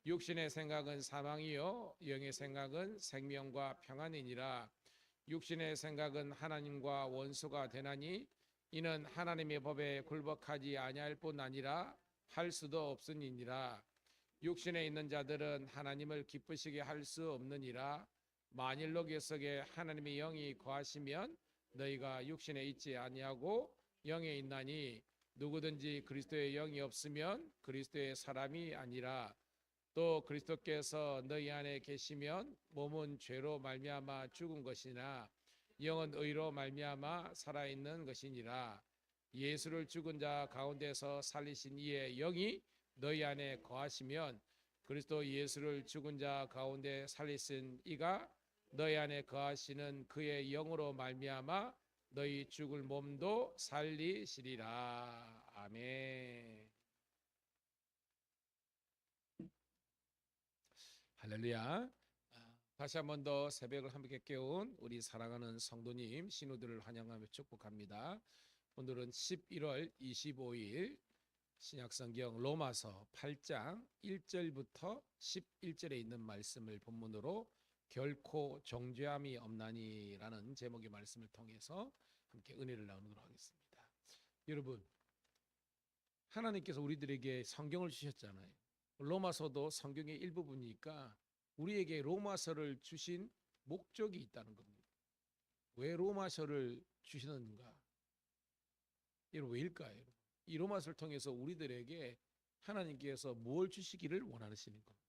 육신의 생각은 사망이요 영의 생각은 생명과 평안이니라. 육신의 생각은 하나님과 원수가 되나니 이는 하나님의 법에 굴복하지 아니할 뿐 아니라 할 수도 없으니라. 육신에 있는 자들은 하나님을 기쁘시게 할 수 없느니라. 만일 너희 속에 하나님의 영이 거하시면 너희가 육신에 있지 아니하고 영에 있나니 누구든지 그리스도의 영이 없으면 그리스도의 사람이 아니라. 또 그리스도께서 너희 안에 계시면 몸은 죄로 말미암아 죽은 것이나 영은 의로 말미암아 살아있는 것이니라. 예수를 죽은 자 가운데서 살리신 이의 영이 너희 안에 거하시면 그리스도 예수를 죽은 자 가운데 살리신 이가 너희 안에 거하시는 그의 영으로 말미암아 너희 죽을 몸도 살리시리라. 아멘. 할렐루야. 다시 한 번 더 새벽을 함께 깨운 우리 사랑하는 성도님 신우들을 환영하며 축복합니다. 오늘은 11월 25일 신약성경 로마서 8장 1절부터 11절에 있는 말씀을 본문으로 결코 정죄함이 없나니라는 제목의 말씀을 통해서 함께 은혜를 나누도록 하겠습니다. 여러분, 하나님께서 우리들에게 성경을 주셨잖아요. 로마서도 성경의 일부분이니까 우리에게 로마서를 주신 목적이 있다는 겁니다. 왜 로마서를 주시는가? 여러분, 왜일까요? 이 로마서를 통해서 우리들에게 하나님께서 뭘 주시기를 원하시는 겁니까?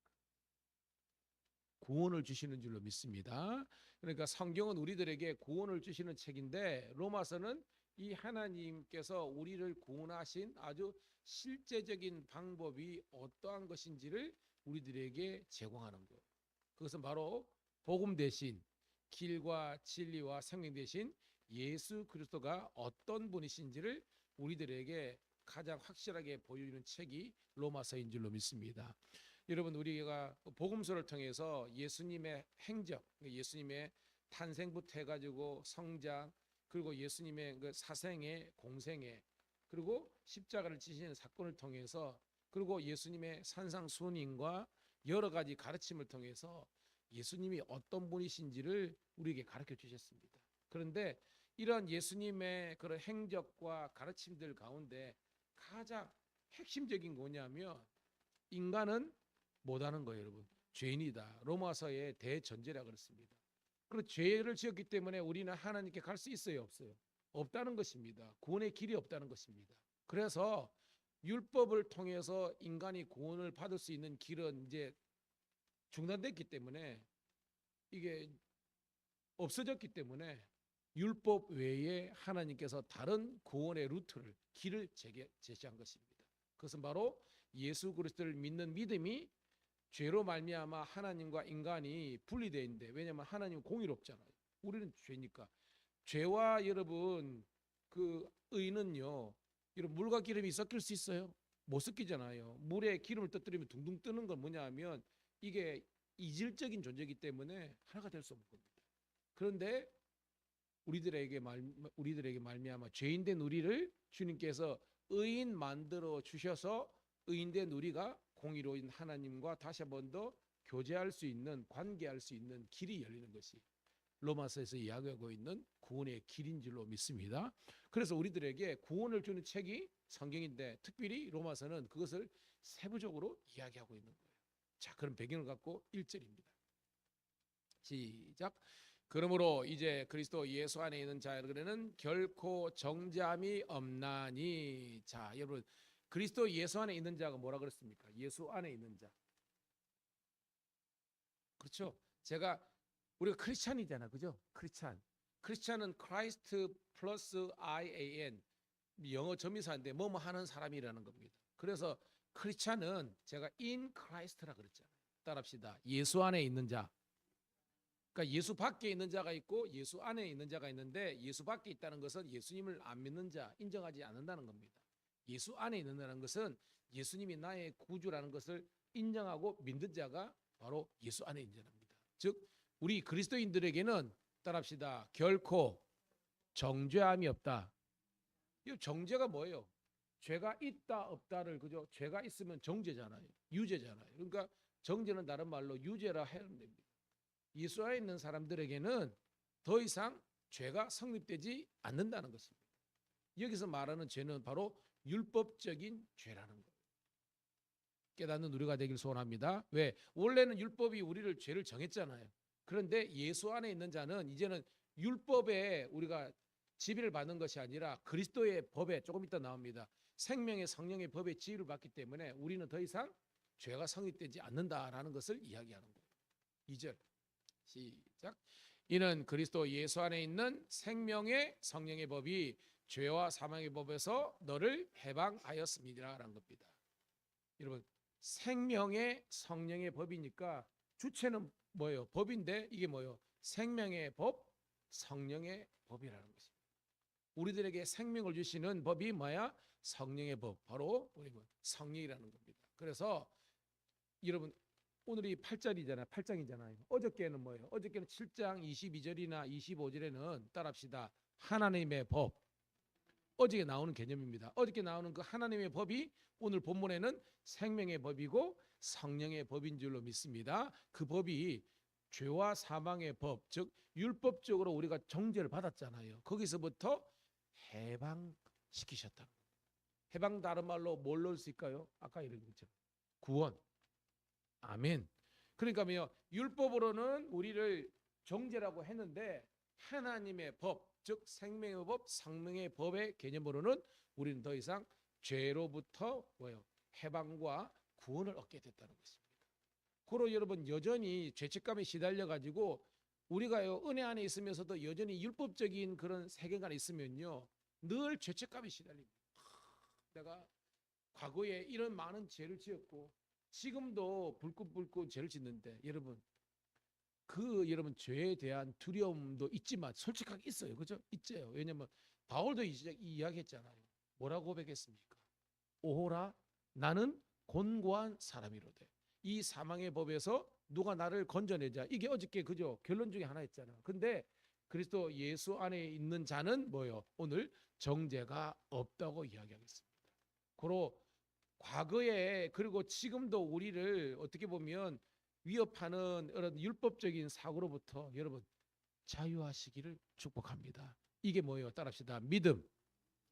구원을 주시는 줄로 믿습니다. 그러니까 성경은 우리들에게 구원을 주시는 책인데 로마서는 이 하나님께서 우리를 구원하신 아주 실제적인 방법이 어떠한 것인지를 우리들에게 제공하는 거예요. 그것은 바로 복음 대신 길과 진리와 생명 대신 예수 그리스도가 어떤 분이신지를 우리들에게 가장 확실하게 보여주는 책이 로마서인 줄로 믿습니다. 여러분, 우리가 복음서를 통해서 예수님의 행적, 예수님의 탄생부터 해가지고 성장, 그리고 예수님의 그 사생애, 공생애, 그리고 십자가를 지시는 사건을 통해서, 그리고 예수님의 산상수훈과 여러 가지 가르침을 통해서 예수님이 어떤 분이신지를 우리에게 가르쳐 주셨습니다. 그런데 이런 예수님의 그런 행적과 가르침들 가운데 가장 핵심적인 거냐면 인간은 못하는 거예요, 여러분. 죄인이다. 로마서의 대전제라 그렇습니다. 그리고 죄를 지었기 때문에 우리는 하나님께 갈 수 있어요, 없어요? 없다는 것입니다. 구원의 길이 없다는 것입니다. 그래서 율법을 통해서 인간이 구원을 받을 수 있는 길은 이제 중단됐기 때문에 이게 없어졌기 때문에 율법 외에 하나님께서 다른 구원의 루트를 길을 제시한 것입니다. 그것은 바로 예수 그리스도를 믿는 믿음이 죄로 말미암아 하나님과 인간이 분리되어 있는데, 왜냐하면 하나님은 공의롭잖아요. 우리는 죄니까. 죄와 여러분 그 의는요, 이런 물과 기름이 섞일 수 있어요? 못 섞이잖아요. 물에 기름을 떠뜨리면 둥둥 뜨는 건 뭐냐 하면 이게 이질적인 존재이기 때문에 하나가 될 수 없는 겁니다. 그런데 우리들에게 말미암아 죄인된 우리를 주님께서 의인 만들어 주셔서 의인된 우리가 공의로운 하나님과 다시 한 번 더 교제할 수 있는, 관계할 수 있는 길이 열리는 것이 로마서에서 이야기하고 있는 구원의 길인 줄로 믿습니다. 그래서 우리들에게 구원을 주는 책이 성경인데 특별히 로마서는 그것을 세부적으로 이야기하고 있는 거예요. 자, 그럼 배경을 갖고 1절입니다. 시작. 그러므로 이제 그리스도 예수 안에 있는 자들은 결코 정죄함이 없나니. 자, 여러분, 그리스도 예수 안에 있는 자가 뭐라 그랬습니까? 예수 안에 있는 자. 그렇죠? 우리가 크리스찬이잖아, 그죠? 크리스찬은 Christ 플러스 IAN, 영어 점의사인데 뭐뭐 하는 사람이라는 겁니다. 그래서 크리스찬은 제가 in Christ라 그랬잖아요. 따라합시다. 예수 안에 있는 자. 그러니까 예수 밖에 있는 자가 있고 예수 안에 있는 자가 있는데, 예수 밖에 있다는 것은 예수님을 안 믿는 자, 인정하지 않는다는 겁니다. 예수 안에 있는다는 것은 예수님이 나의 구주라는 것을 인정하고 믿는 자가 바로 예수 안에 있는 자입니다. 즉 우리 그리스도인들에게는 따라합시다. 결코 정죄함이 없다. 이 정죄가 뭐예요? 죄가 있다 없다를, 그죠? 죄가 있으면 정죄잖아요. 유죄잖아요. 그러니까 정죄는 다른 말로 유죄라 하면 됩니다. 예수 안에 있는 사람들에게는 더 이상 죄가 성립되지 않는다는 것입니다. 여기서 말하는 죄는 바로 율법적인 죄라는 거예요. 깨닫는 우리가 되길 소원합니다. 왜? 원래는 율법이 우리를 죄를 정했잖아요. 그런데 예수 안에 있는 자는 이제는 율법에 우리가 지배를 받는 것이 아니라 그리스도의 법에, 조금 이따 나옵니다, 생명의 성령의 법에 지배를 받기 때문에 우리는 더 이상 죄가 성립되지 않는다라는 것을 이야기하는 거예요. 2절 시작. 이는 그리스도 예수 안에 있는 생명의 성령의 법이 죄와 사망의 법에서 너를 해방하였습니다라는 겁니다. 여러분, 생명의 성령의 법이니까 주체는 뭐예요? 법인데 이게 뭐예요? 생명의 법, 성령의 법이라는 것입니다. 우리들에게 생명을 주시는 법이 뭐야? 성령의 법, 바로 우리 성령이라는 겁니다. 그래서 여러분, 오늘이 8절이잖아요. 8장이잖아요. 어저께는 뭐예요? 어저께는 7장 22절이나 25절에는 따라합시다. 하나님의 법. 어저께 나오는 개념입니다. 어저께 나오는 그 하나님의 법이 오늘 본문에는 생명의 법이고 성령의 법인 줄로 믿습니다. 그 법이 죄와 사망의 법, 즉 율법적으로 우리가 정죄를 받았잖아요. 거기서부터 해방시키셨다. 해방 다른 말로 뭘 넣을 수 있을까요? 아까 이런 것처럼 구원. 아멘. 그러니까 뭐요? 율법으로는 우리를 정죄라고 했는데 하나님의 법, 즉 생명의 법, 성령의 법의 개념으로는 우리는 더 이상 죄로부터 뭐요? 해방과 구원을 얻게 됐다는 것입니다. 그로 여러분 여전히 죄책감에 시달려 가지고 우리가요 은혜 안에 있으면서도 여전히 율법적인 그런 세계관에 있으면요 늘 죄책감에 시달립니다. 내가 과거에 이런 많은 죄를 지었고 지금도 불끈불끈 죄를 짓는데 여러분 여러분 죄에 대한 두려움도 있지만 솔직하게 있어요. 그죠? 있죠. 왜냐면 바울도 이야기했잖아요. 뭐라고 고백했습니까? 오호라 나는 곤고한 사람이로되 이 사망의 법에서 누가 나를 건져내자. 이게 어저께 그죠? 결론 중에 하나였잖아. 근데 그리스도 예수 안에 있는 자는 뭐요? 오늘 정죄가 없다고 이야기하겠습니다. 고로 과거에 그리고 지금도 우리를 어떻게 보면 위협하는 이런 율법적인 사고로부터 여러분 자유하시기를 축복합니다. 이게 뭐예요? 따라합시다. 믿음.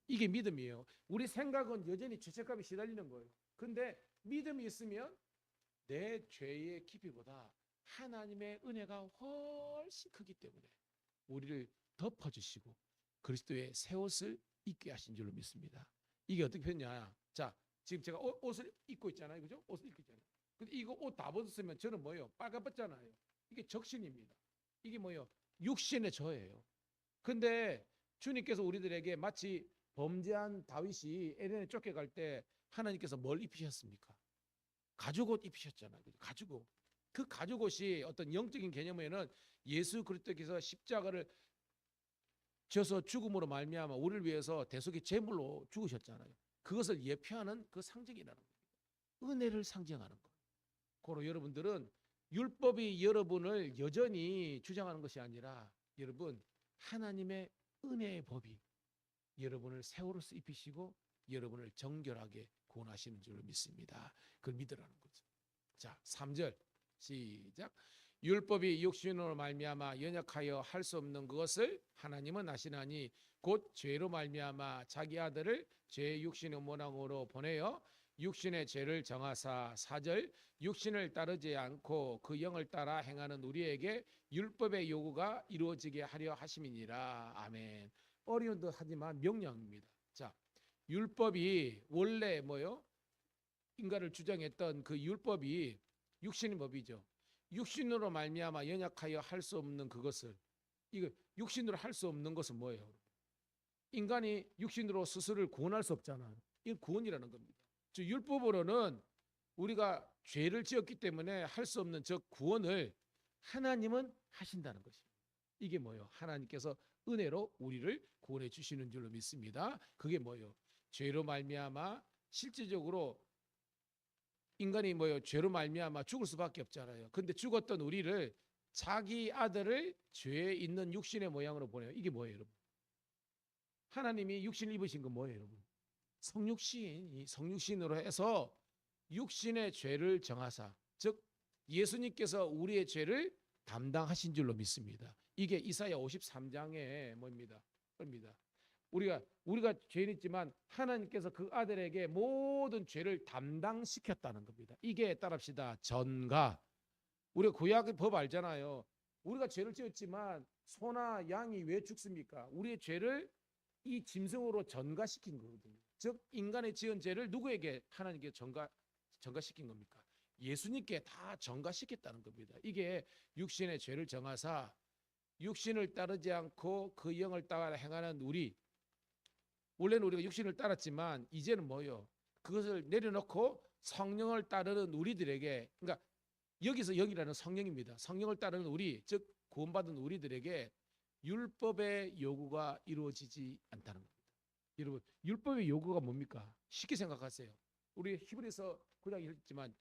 이게 믿음이에요. 우리 생각은 여전히 죄책감에 시달리는 거예요. 근데 믿음이 있으면 내 죄의 깊이보다 하나님의 은혜가 훨씬 크기 때문에 우리를 덮어주시고 그리스도의 새 옷을 입게 하신 줄로 믿습니다. 이게 어떻게 됐냐? 자, 지금 제가 옷을 입고 있잖아요. 그죠? 옷을 입고 있잖아요. 근데 이거 옷 다 벗었으면 저는 뭐예요? 빨갛잖아요. 이게 적신입니다. 이게 뭐예요? 육신의 저예요. 근데 주님께서 우리들에게 마치 범죄한 다윗이 에덴에 쫓겨갈 때 하나님께서 뭘 입히셨습니까? 가죽옷 입히셨잖아요. 가죽옷. 그 가죽옷이 어떤 영적인 개념에는 예수 그리스도께서 십자가를 져서 죽음으로 말미암아 우리를 위해서 대속의 제물로 죽으셨잖아요. 그것을 예표하는 그 상징이라는 거예요. 은혜를 상징하는 거. 고로 여러분들은 율법이 여러분을 여전히 주장하는 것이 아니라 여러분 하나님의 은혜의 법이 여러분을 새 옷을 입히시고 여러분을 정결하게 구원하시는 줄 믿습니다. 그걸 믿으라는 거죠. 자, 3절 시작. 율법이 육신으로 말미암아 연약하여 할 수 없는 그것을 하나님은 아시나니 곧 죄로 말미암아 자기 아들을 죄의 육신의 모양으로 보내어 육신의 죄를 정하사 4절 육신을 따르지 않고 그 영을 따라 행하는 우리에게 율법의 요구가 이루어지게 하려 하심이니라. 아멘. 어려운 듯 하지만 명령입니다. 자, 율법이 원래 뭐요? 인간을 주장했던 그 율법이 육신의 법이죠. 육신으로 말미암아 연약하여 할 수 없는 그것을 이거 육신으로 할 수 없는 것은 뭐예요? 인간이 육신으로 스스로를 구원할 수 없잖아요. 이건 구원이라는 겁니다. 즉 율법으로는 우리가 죄를 지었기 때문에 할 수 없는 즉 구원을 하나님은 하신다는 것입니다. 이게 뭐예요? 하나님께서 은혜로 우리를 구원해 주시는 줄로 믿습니다. 그게 뭐예요? 죄로 말미암아 실질적으로 인간이 뭐예요? 죄로 말미암아 죽을 수밖에 없잖아요. 근데 죽었던 우리를 자기 아들을 죄에 있는 육신의 모양으로 보내요. 이게 뭐예요, 여러분? 하나님이 육신을 입으신 건 뭐예요, 여러분? 성육신으로 해서 육신의 죄를 정하사 즉 예수님께서 우리의 죄를 담당하신 줄로 믿습니다. 이게 이사야 53장에 뭡니다. 우리가 죄는 있지만 하나님께서 그 아들에게 모든 죄를 담당시켰다는 겁니다. 이게 따릅시다. 전가. 우리가 구약의 법 알잖아요. 우리가 죄를 지었지만 소나 양이 왜 죽습니까? 우리의 죄를 이 짐승으로 전가시킨 거거든요. 즉 인간의 지은 죄를 누구에게 하나님께 전가시킨 겁니까? 예수님께 다 전가시켰다는 겁니다. 이게 육신의 죄를 정하사 육신을 따르지 않고 그 영을 따라 행하는 우리, 원래는 우리가 육신을 따랐지만 이제는 뭐요? 그것을 내려놓고 성령을 따르는 우리들에게, 그러니까 여기서 영이라는 성령입니다. 성령을 따르는 우리, 즉 구원받은 우리들에게 율법의 요구가 이루어지지 않다는 겁니다. 여러분, 율법의 요구가 뭡니까? 쉽게 생각하세요. 우리 히브리서 9장에 읽었지만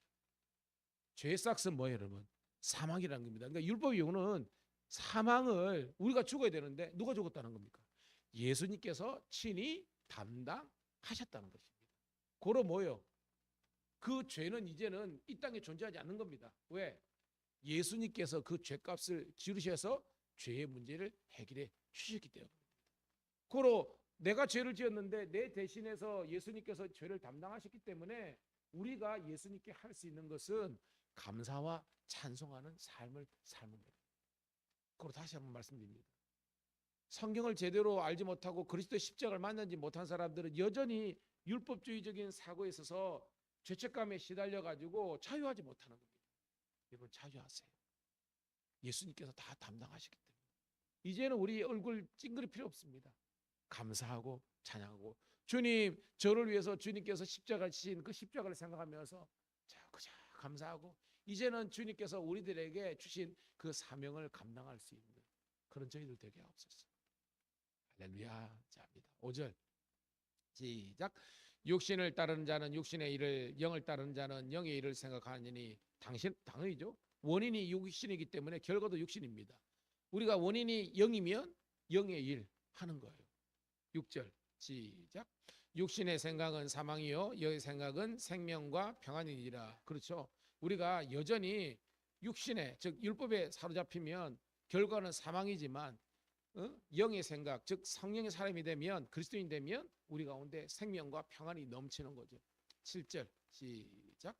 죄의 삭은 뭐예요, 여러분? 사망이라는 겁니다. 그러니까 율법의 요구는 사망을, 우리가 죽어야 되는데 누가 죽었다는 겁니까? 예수님께서 친히 담당하셨다는 것입니다. 고로 뭐예요? 그 죄는 이제는 이 땅에 존재하지 않는 겁니다. 왜? 예수님께서 그 죄값을 지르셔서 죄의 문제를 해결해 주셨기 때문입니다. 고로 내가 죄를 지었는데 내 대신해서 예수님께서 죄를 담당하셨기 때문에 우리가 예수님께 할 수 있는 것은 감사와 찬송하는 삶을 사는 겁니다. 그리고 다시 한번 말씀드립니다. 성경을 제대로 알지 못하고 그리스도의 십자가를 만나지 못한 사람들은 여전히 율법주의적인 사고에 있어서 죄책감에 시달려 가지고 자유하지 못하는 겁니다. 여러분, 자유하세요. 예수님께서 다 담당하시기 때문에 이제는 우리 얼굴 찡그릴 필요 없습니다. 감사하고 찬양하고, 주님, 저를 위해서 주님께서 십자가를 지신 그 십자가를 생각하면서 그저 감사하고, 이제는 주님께서 우리들에게 주신 그 사명을 감당할 수 있는 그런 저희들 되게 하옵소서. 할렐루야. 자입니다. 5절 시작. 육신을 따르는 자는 육신의 일을, 영을 따르는 자는 영의 일을 생각하느니, 당연히죠. 원인이 육신이기 때문에 결과도 육신입니다. 우리가 원인이 영이면 영의 일 하는 거예요. 6절 시작. 육신의 생각은 사망이요 영의 생각은 생명과 평안이니라. 그렇죠. 우리가 여전히 육신의, 즉 율법에 사로잡히면 결과는 사망이지만 영의 생각, 즉 성령의 사람이 되면, 그리스도인 되면 우리 가운데 생명과 평안이 넘치는 거죠. 7절 시작.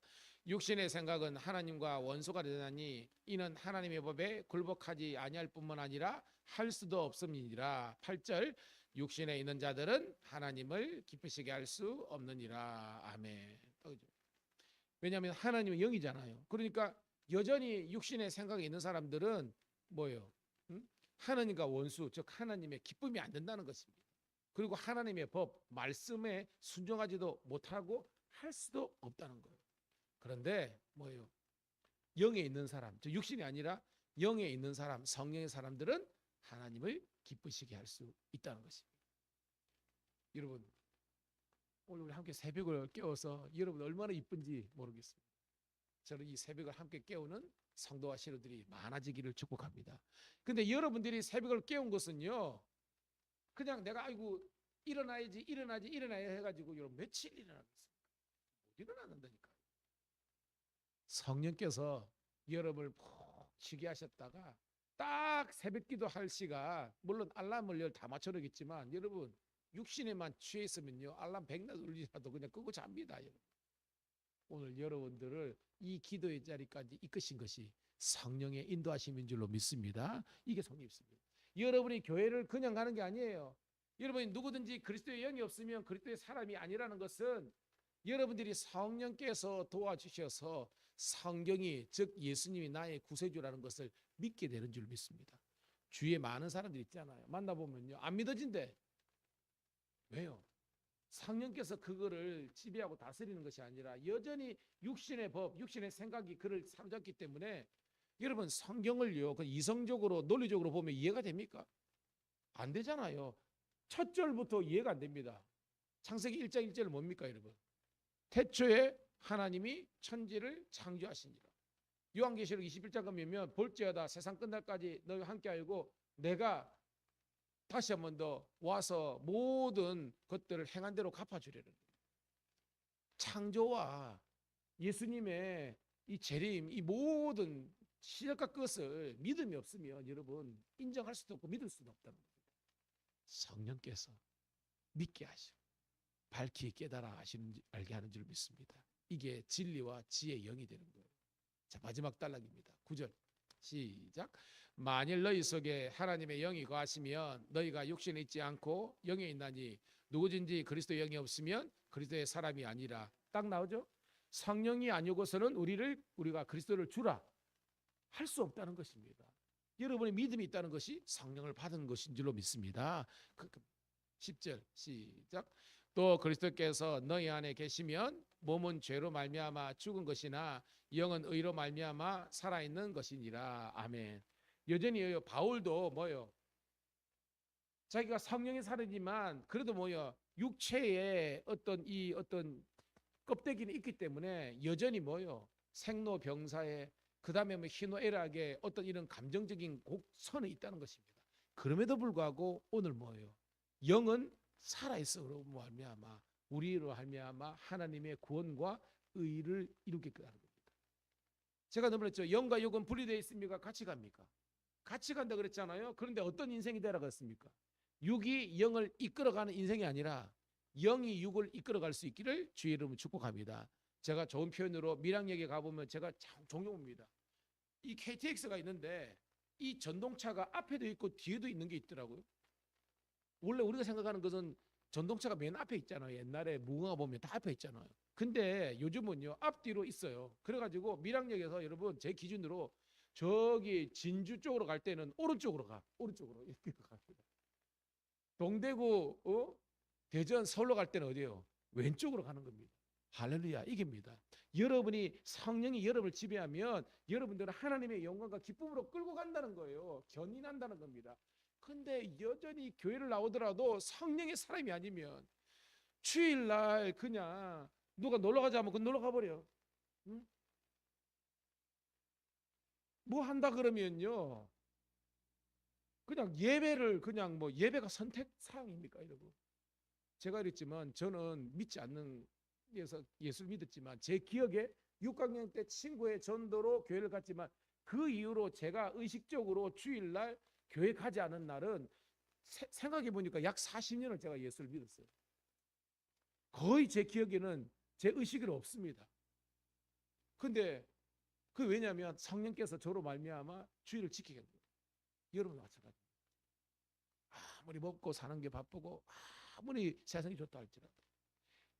육신의 생각은 하나님과 원수가 되나니 이는 하나님의 법에 굴복하지 아니할 뿐만 아니라 할 수도 없음이니라. 8절 육신에 있는 자들은 하나님을 기쁘시게 할 수 없느니라. 아멘. 왜냐하면 하나님은 영이잖아요. 그러니까 여전히 육신의 생각이 있는 사람들은 뭐예요? 하나님과 원수, 즉 하나님의 기쁨이 안 된다는 것입니다. 그리고 하나님의 법, 말씀에 순종하지도 못하고 할 수도 없다는 거예요. 그런데 뭐예요? 영에 있는 사람, 즉 육신이 아니라 영에 있는 사람, 성령의 사람들은 하나님을 기쁘시게 할 수 있다는 것입니다. 여러분, 오늘 우리 함께 새벽을 깨워서 여러분 얼마나 이쁜지 모르겠습니다. 저는 이 새벽을 함께 깨우는 성도와 신우들이 많아지기를 축복합니다. 근데 여러분들이 새벽을 깨운 것은요, 그냥 내가 아이고 일어나야지 일어나야 해가지고 여러분 며칠 일어나겠습니까? 못 일어나는다니까요. 성령께서 여러분을 푹 쉬게 하셨다가 딱 새벽 기도할 시간, 물론 알람을 다 맞춰놓겠지만 여러분 육신에만 취해 있으면요 알람 100날 울리라도 그냥 끄고 잡니다. 여러분. 오늘 여러분들을 이 기도의 자리까지 이끄신 것이 성령의 인도하심인 줄로 믿습니다. 이게 성립입니다. 여러분이 교회를 그냥 가는 게 아니에요. 여러분이 누구든지 그리스도의 영이 없으면 그리스도의 사람이 아니라는 것은 여러분들이 성령께서 도와주셔서 성경이, 즉 예수님이 나의 구세주라는 것을 믿게 되는 줄 믿습니다. 주위에 많은 사람들이 있잖아요. 만나보면요 안 믿어진대. 왜요? 성령께서 그거를 지배하고 다스리는 것이 아니라 여전히 육신의 법, 육신의 생각이 그를 사로잡기 때문에 여러분 성경을요 이성적으로 논리적으로 보면 이해가 됩니까? 안 되잖아요. 첫 절부터 이해가 안 됩니다. 창세기 1장 1절은 뭡니까 여러분? 태초에 하나님이 천지를 창조하시니라. 요한계시록 21장 가면 볼지어다 세상 끝날까지 너희와 함께 알고 내가 다시 한 번 더 와서 모든 것들을 행한 대로 갚아주려는 거예요. 창조와 예수님의 이 재림, 이 모든 시작과 끝을 믿음이 없으면 여러분 인정할 수도 없고 믿을 수도 없다는 겁니다. 성령께서 믿게 하시고 밝히 깨달아 하시는 알게 하는 줄 믿습니다. 이게 진리와 지혜의 영이 되는 거예요. 자, 마지막 단락입니다. 9절 시작. 만일 너희 속에 하나님의 영이 거하시면 너희가 육신에 있지 않고 영에 있나니 누구든지 그리스도의 영이 없으면 그리스도의 사람이 아니라. 딱 나오죠? 성령이 아니고서는 우리가 그리스도를 주라 할 수 없다는 것입니다. 여러분의 믿음이 있다는 것이 성령을 받은 것인 줄로 믿습니다. 10절 시작. 또 그리스도께서 너희 안에 계시면 몸은 죄로 말미암아 죽은 것이나 영은 의로 말미암아 살아있는 것이니라. 아멘. 여전히 바울도 뭐요? 자기가 성령이 살아지만 그래도 뭐요? 육체에 어떤 껍데기는 있기 때문에 여전히 뭐요? 생로병사에 그다음에 뭐 희노애락에 어떤 이런 감정적인 곡선이 있다는 것입니다. 그럼에도 불구하고 오늘 뭐예요? 영은 살아있어로 말미암아 우리로 말미암아 하나님의 구원과 의를 이루게 하는 겁니다. 제가 너무 그랬죠. 영과 육은 분리되어 있습니까? 같이 갑니까? 같이 간다 그랬잖아요. 그런데 어떤 인생이 되라고 했습니까? 육이 영을 이끌어가는 인생이 아니라 영이 육을 이끌어갈 수 있기를 주의 이름으로 축복합니다. 제가 좋은 표현으로 밀양역에 가보면 제가 종종 봅니다. 이 KTX가 있는데 이 전동차가 앞에도 있고 뒤에도 있는 게 있더라고요. 원래 우리가 생각하는 것은 전동차가 맨 앞에 있잖아요. 옛날에 무궁화 보면 다 앞에 있잖아요. 근데 요즘은요 앞뒤로 있어요. 그래가지고 밀양역에서 여러분 제 기준으로 저기 진주 쪽으로 갈 때는 오른쪽으로 오른쪽으로 이렇게 갑니다. 동대구 대전 서울로 갈 때는 어디요? 왼쪽으로 가는 겁니다. 할렐루야, 이깁니다. 여러분이 성령이 여러분을 지배하면 여러분들은 하나님의 영광과 기쁨으로 끌고 간다는 거예요. 견인한다는 겁니다. 근데 여전히 교회를 나오더라도 성령의 사람이 아니면 주일날 그냥 누가 놀러 가자 하면 그 놀러 가버려. 응? 뭐 한다 그러면요 그냥 예배를 그냥 뭐 예배가 선택 사항입니까 여러분? 제가 그랬지만 저는 믿지 않는 예수를 믿었지만 제 기억에 6학년 때 친구의 전도로 교회를 갔지만 그 이후로 제가 의식적으로 주일날 교회 가지 않은 날은 생각해 보니까 약 40년을 제가 예수를 믿었어요. 거의 제 기억에는 제 의식으로 없습니다. 근데 그 왜냐하면 성령께서 저로 말미암아 주의를 지키게 한 거예요. 여러분 마찬가지. 아무리 먹고 사는 게 바쁘고 아무리 세상이 좋다 할지라도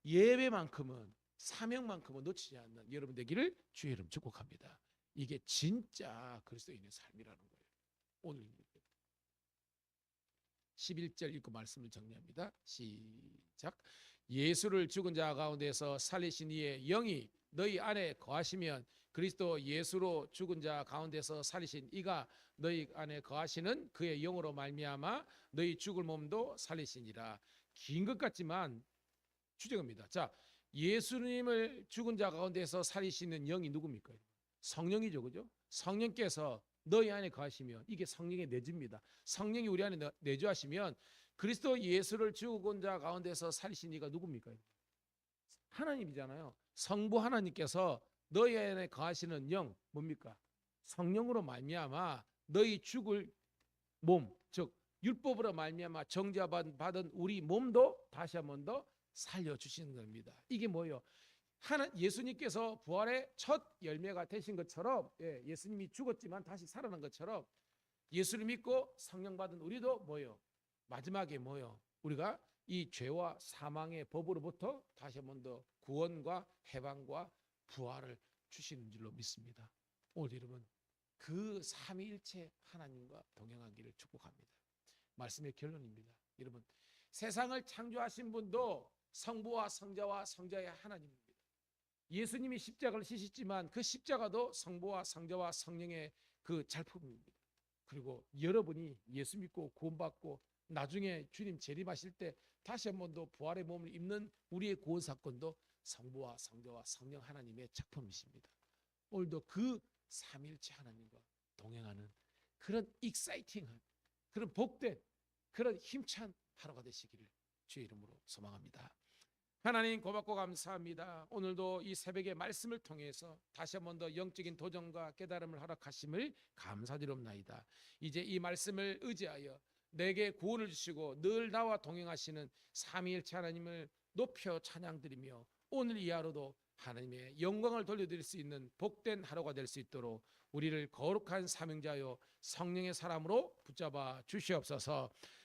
예배만큼은 사명만큼은 놓치지 않는 여러분 되기를 주의 이름 축복합니다. 이게 진짜 그리스도인의 삶이라는 거예요. 오늘 11절 읽고 말씀을 정리합니다. 시작. 예수를 죽은 자 가운데서 살리신 이의 영이 너희 안에 거하시면 그리스도 예수로 죽은 자 가운데서 살리신 이가 너희 안에 거하시는 그의 영으로 말미암아 너희 죽을 몸도 살리시니라. 긴 것 같지만 추정합니다. 자, 예수님을 죽은 자 가운데서 살리시는 영이 누굽니까? 성령이죠, 그죠? 성령께서 너희 안에 거하시면 이게 성령의 내주입니다. 성령이 우리 안에 내주하시면 그리스도 예수를 죽은 자 가운데서 살리신 이가 누굽니까? 하나님이잖아요. 성부 하나님께서 너희 안에 거하시는 영 뭡니까? 성령으로 말미암아 너희 죽을 몸, 즉 율법으로 말미암아 정죄받은 우리 몸도 다시 한 번 더 살려주시는 겁니다. 이게 뭐예요? 예수님께서 부활의 첫 열매가 되신 것처럼 예수님이 죽었지만 다시 살아난 것처럼 예수를 믿고 성령 받은 우리도 뭐예요? 마지막에 뭐예요? 우리가 이 죄와 사망의 법으로부터 다시 한 번 더 구원과 해방과 부활을 주시는 줄로 믿습니다. 오늘 여러분 그 삼위일체 하나님과 동행하기를 축복합니다. 말씀의 결론입니다. 여러분 세상을 창조하신 분도 성부와 성자와 성자의 하나님입니다. 예수님이 십자가를 지셨지만 그 십자가도 성부와 성자와 성령의 그 작품입니다. 그리고 여러분이 예수 믿고 구원받고 나중에 주님 재림하실 때 다시 한 번 더 부활의 몸을 입는 우리의 구원 사건도 성부와 성자와 성령 하나님의 작품이십니다. 오늘도 그 삼일체 하나님과 동행하는 그런 익사이팅한 그런 복된 그런 힘찬 하루가 되시기를 주의 이름으로 소망합니다. 하나님 고맙고 감사합니다. 오늘도 이 새벽의 말씀을 통해서 다시 한 번 더 영적인 도전과 깨달음을 허락하심을 감사드립니다. 이제 이 말씀을 의지하여 내게 구원을 주시고 늘 나와 동행하시는 삼위일체 하나님을 높여 찬양드리며 오늘 이 하루도 하나님의 영광을 돌려드릴 수 있는 복된 하루가 될 수 있도록 우리를 거룩한 사명자요 성령의 사람으로 붙잡아 주시옵소서.